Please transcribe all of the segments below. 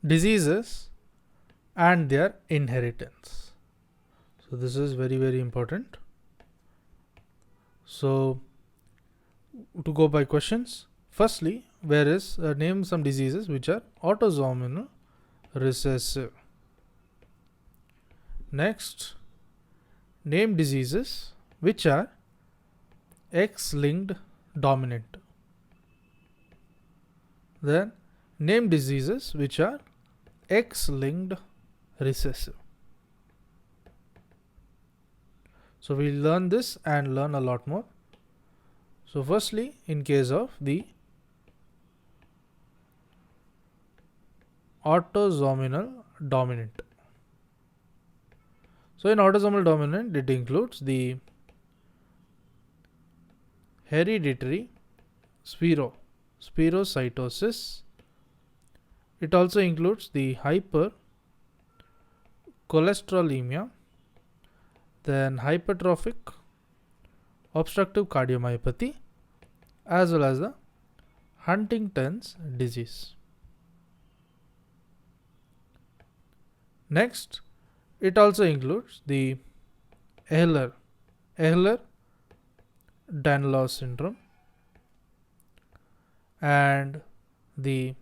diseases and their inheritance. So this is very, very important. So to go by questions, firstly, name some diseases which are autosomal recessive. Next, name diseases which are X-linked dominant. Then name diseases which are X-linked recessive. So we'll learn this and learn a lot more. So firstly, in case of the autosomal dominant. So in autosomal dominant, it includes the hereditary spherocytosis. It also includes the hypercholesterolemia, then hypertrophic obstructive cardiomyopathy, as well as the Huntington's disease. Next, it also includes the Ehlers-Danlos syndrome and the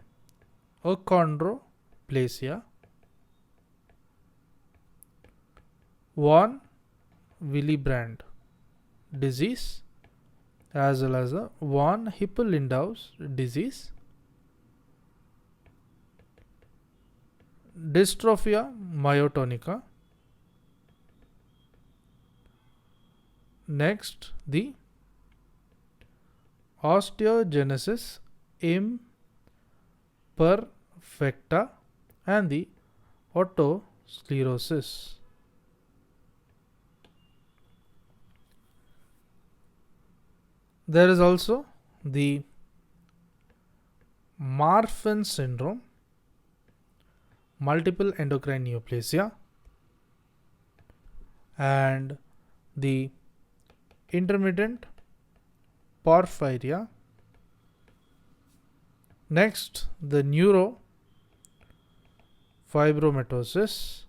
achondroplasia, von Willebrand disease, as well as the von Hippel-Lindau's disease, dystrophia myotonica. Next, the osteogenesis imperfecta and the otosclerosis. There is also the Marfan syndrome, multiple endocrine neoplasia, and the intermittent porphyria. Next, the neurofibromatosis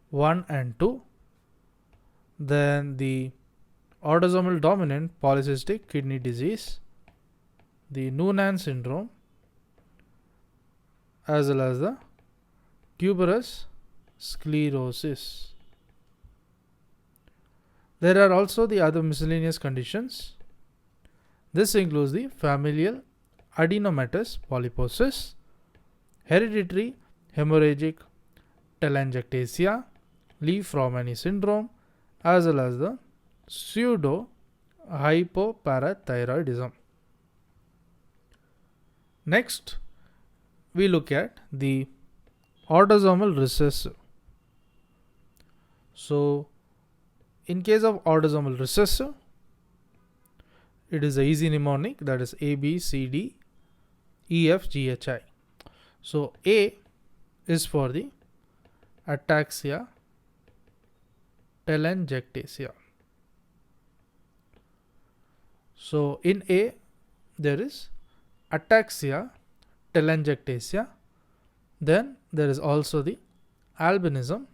1 and 2. Then the autosomal dominant polycystic kidney disease, the Noonan syndrome, as well as the tuberous sclerosis. There are also the other miscellaneous conditions. This includes the familial adenomatous polyposis, hereditary hemorrhagic telangiectasia, Li-Fraumeni syndrome, as well as the pseudo hypoparathyroidism. Next, we look at the autosomal recessive. So in case of autosomal recessive, it is a easy mnemonic, that is A, B, C, D, E, F, G, H, I. So A is for the ataxia telangiectasia. So in A, there is ataxia telangiectasia. Then there is also the albinism,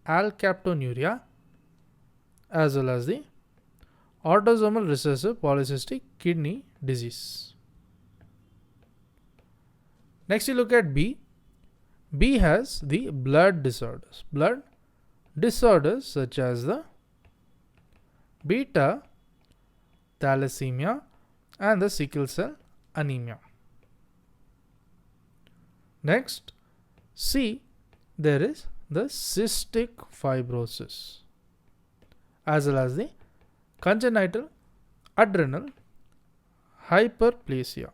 alkaptonuria, as well as the autosomal recessive polycystic kidney disease. Next, you look at B. B has the blood disorders. Blood disorders such as the beta thalassemia and the sickle cell anemia. Next, C, there is the cystic fibrosis, as well as the congenital adrenal hyperplasia.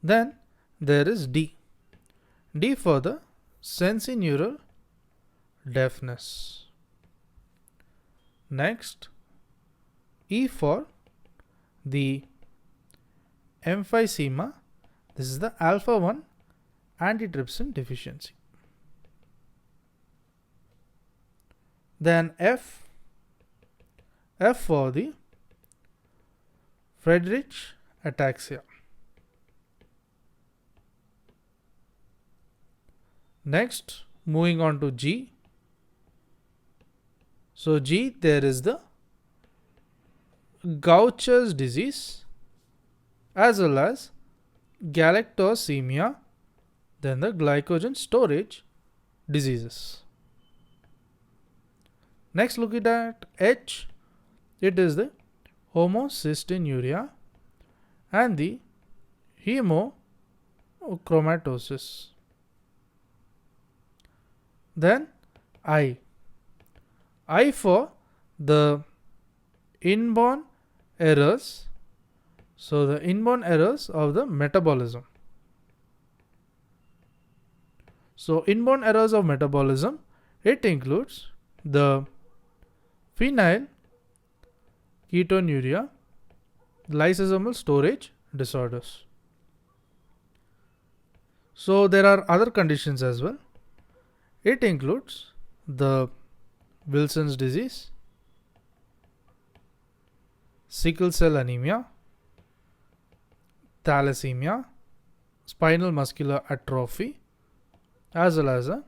Then there is D. D for the sensorineural deafness. Next, E for the emphysema. This is the alpha 1 antitrypsin deficiency. Then F for the Friedreich ataxia. Next, moving on to G. So G, there is the Gaucher's disease as well as galactosemia, then the glycogen storage diseases. Next, looking at H, it is the homocystinuria and the hemochromatosis. Then I for the inborn errors. So the inborn errors of the metabolism. So inborn errors of metabolism, it includes the phenyl ketonuria, lysosomal storage disorders. So there are other conditions as well. It includes the Wilson's disease, sickle cell anemia, thalassemia, spinal muscular atrophy, as well as a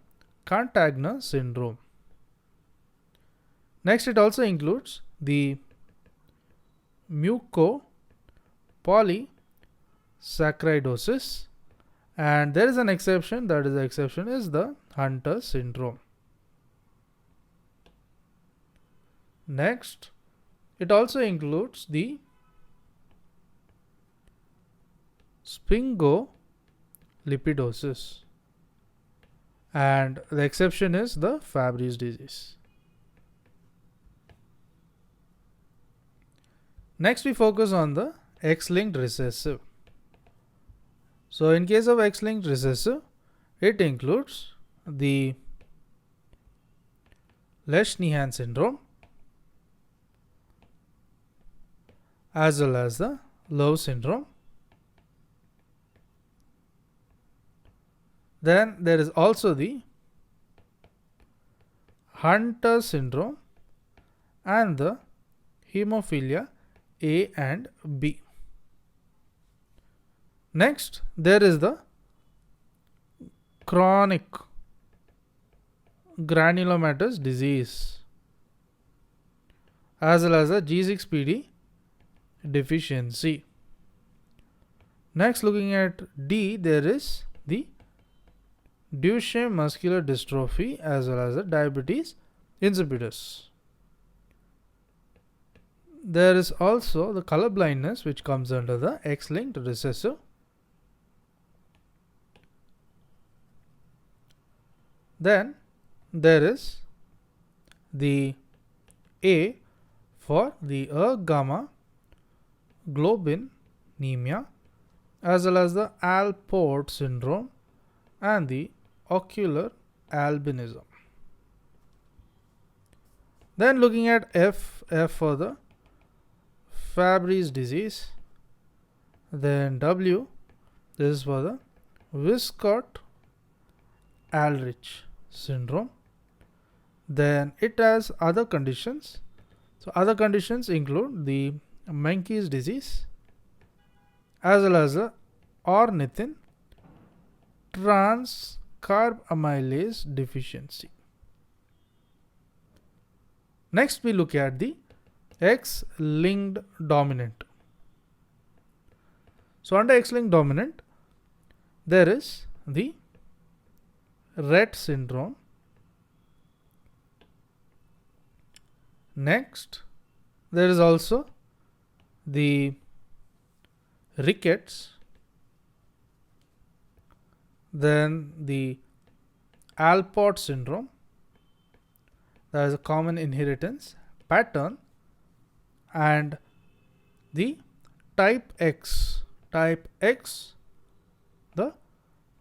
Contagner syndrome. Next, it also includes the mucopolysaccharidosis, and there is an exception. That is, the exception is the Hunter syndrome. Next, it also includes the sphingolipidosis, and the exception is the Fabry's disease. Next, we focus on the X-linked recessive. So in case of X-linked recessive, it includes the Lesch-Nyhan syndrome as well as the Lowe syndrome. Then there is also the Hunter syndrome and the hemophilia A and B. Next, there is the chronic granulomatous disease as well as a G6PD deficiency. Next, looking at D, there is the Duchenne muscular dystrophy as well as the diabetes insipidus. There is also the color blindness, which comes under the X-linked recessive. Then there is the A for the gamma globinemia as well as the Alport syndrome and the ocular albinism. Then looking at F for the Fabry's disease. Then W, this is for the Wiskott-Aldrich syndrome. Then it has other conditions. So other conditions include the Menkes disease as well as the ornithine transcarbamylase deficiency. Next, we look at the X-linked dominant. So under X-linked dominant, there is the Rett syndrome. Next, there is also the rickets, then the Alport syndrome, that is a common inheritance pattern, and the type X, the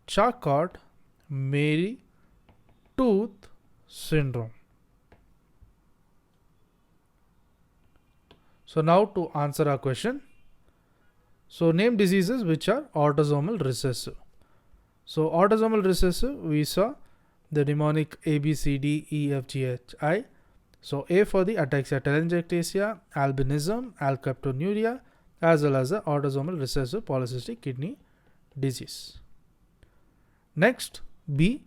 Charcot-Marie-Tooth syndrome. So now to answer our question. So name diseases which are autosomal recessive. So autosomal recessive, we saw the mnemonic A, B, C, D, E, F, G, H, I. So A for the ataxia telangiectasia, albinism, alkaptonuria, as well as the autosomal recessive polycystic kidney disease. Next, B,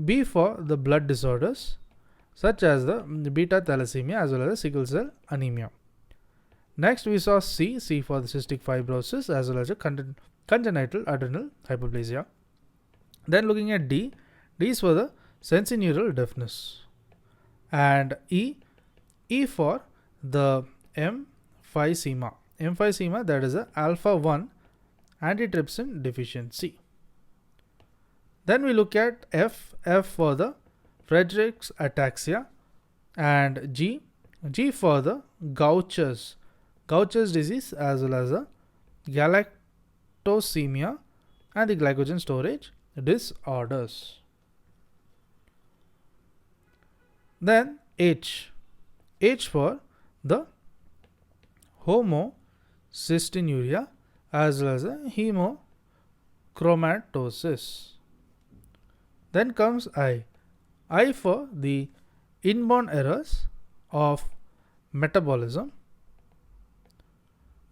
B for the blood disorders such as the beta thalassemia as well as the sickle cell anemia. Next we saw C for the cystic fibrosis as well as a congenital adrenal hyperplasia. Then looking at D is for the sensorineural deafness. And E for the emphysema. Emphysema, that is a alpha 1 antitrypsin deficiency. Then we look at F for the Friedreich's ataxia, and G for the Gaucher's disease as well as the galactosemia and the glycogen storage disorders. Then H for the homocystinuria as well as the hemochromatosis. Then comes I for the inborn errors of metabolism,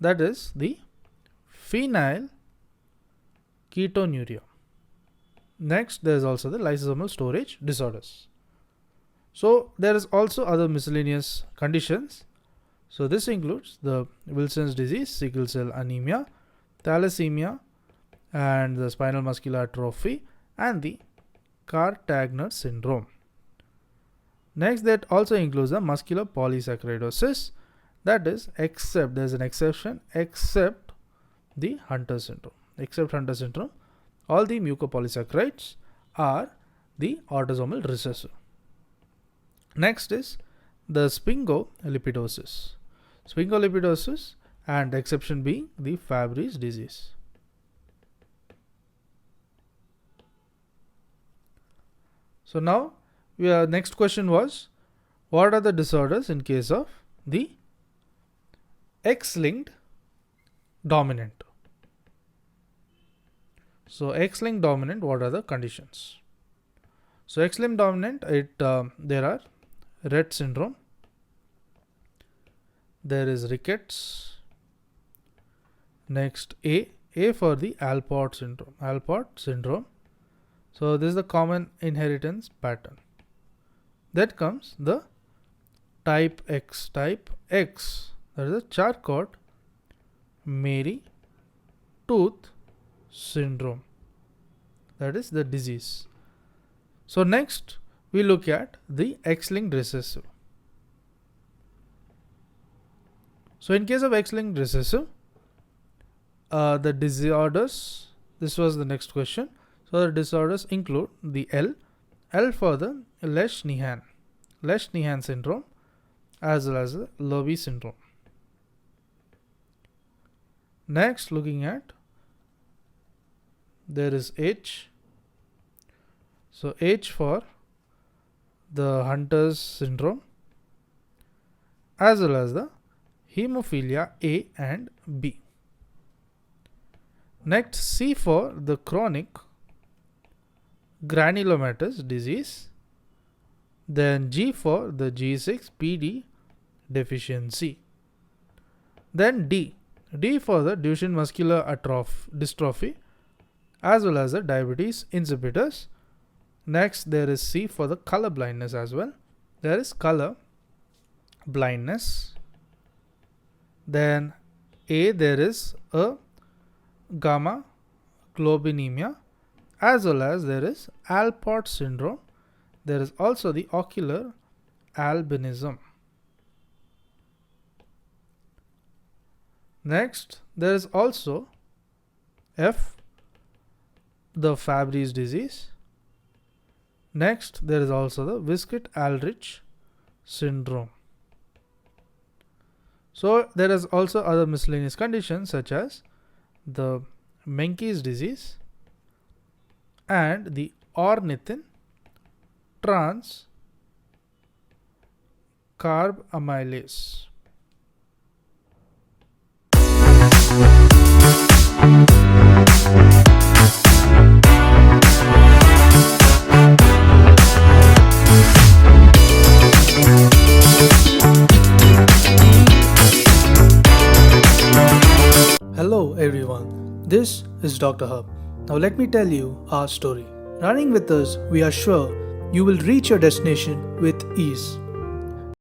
that is the phenylketonuria. Next, there is also the lysosomal storage disorders. So there is also other miscellaneous conditions. So this includes the Wilson's disease, sickle cell anemia, thalassemia, and the spinal muscular atrophy, and the Cartagner syndrome. Next, that also includes the muscular polysaccharidosis, that is, except there is an exception, except the Hunter syndrome. Except Hunter syndrome, all the mucopolysaccharides are the autosomal recessive. Next is the sphingolipidosis. Sphingolipidosis, and the exception being the Fabry's disease. So now, next question was, what are the disorders in case of the X-linked dominant? So X-linked dominant, what are the conditions? So X-linked dominant, there are Rett syndrome, there is rickets. Next, A for the Alport syndrome. So this is the common inheritance pattern. That comes the type X, that is the Charcot-Marie-Tooth syndrome, that is the disease. So next we look at the X-linked recessive. So in case of X-linked recessive, the disorders, this was the next question. So the disorders include the L for the Lesch-Nyhan syndrome as well as the Loewe syndrome. Next, looking at, there is H. So H for the Hunter's syndrome as well as the hemophilia A and B. Next, C for the chronic granulomatous disease. Then G for the G6PD deficiency. Then D for the Duchenne muscular dystrophy as well as the diabetes insipidus. Next, there is C for the color blindness as well. There is color blindness. Then A, there is a gamma globinemia as well as there is Alport syndrome. There is also the ocular albinism. Next, there is also F, the Fabry's disease. Next, there is also the Wiskett-Aldrich syndrome. So there is also other miscellaneous conditions such as the Menkes disease and the ornithine transcarbamylase. Hello everyone, this is Dr. Hub. Now let me tell you our story. Running with us, we are sure you will reach your destination with ease.